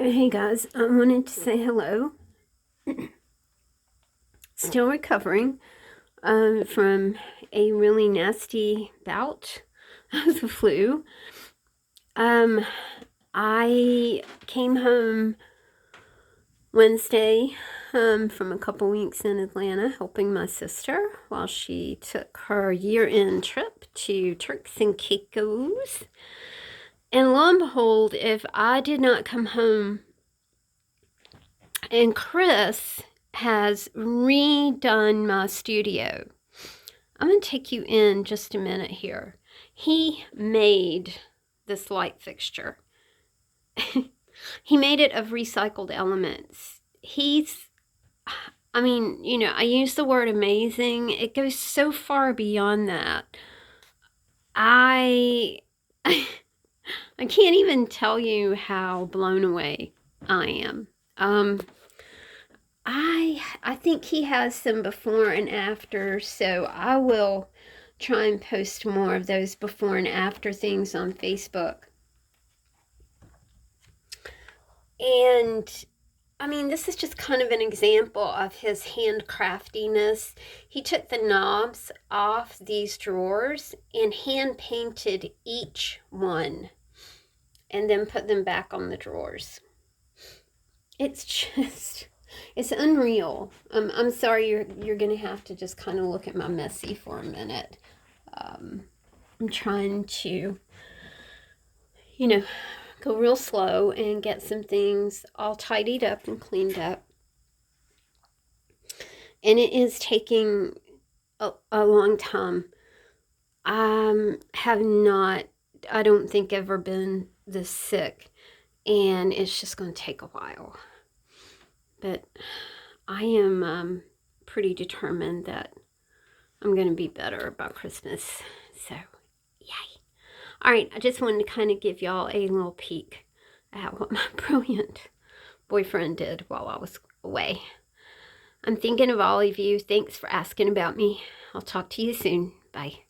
Hey guys, I wanted to say hello. Still recovering from a really nasty bout of the flu. I came home Wednesday from a couple weeks in Atlanta helping my sister while she took her year-end trip to Turks and Caicos. And lo and behold, if I did not come home, and Chris has redone my studio. I'm going to take you in just a minute here. He made this light fixture. He made it of recycled elements. I use the word amazing. It goes so far beyond that. I can't even tell you how blown away I am. I think he has some before and after, so I will try and post more of those before and after things on Facebook. And this is just kind of an example of his handcraftiness. He took the knobs off these drawers and hand painted each one and then put them back on the drawers. It's unreal. I'm sorry, you're going to have to just kind of look at my messy for a minute. I'm trying to, go real slow and get some things all tidied up and cleaned up. And it is taking a long time. Have not, I don't think, ever been this sick. And it's just going to take a while. But I am pretty determined that I'm going to be better by Christmas. So, yay. All right, I just wanted to kind of give y'all a little peek at what my brilliant boyfriend did while I was away. I'm thinking of all of you. Thanks for asking about me. I'll talk to you soon. Bye.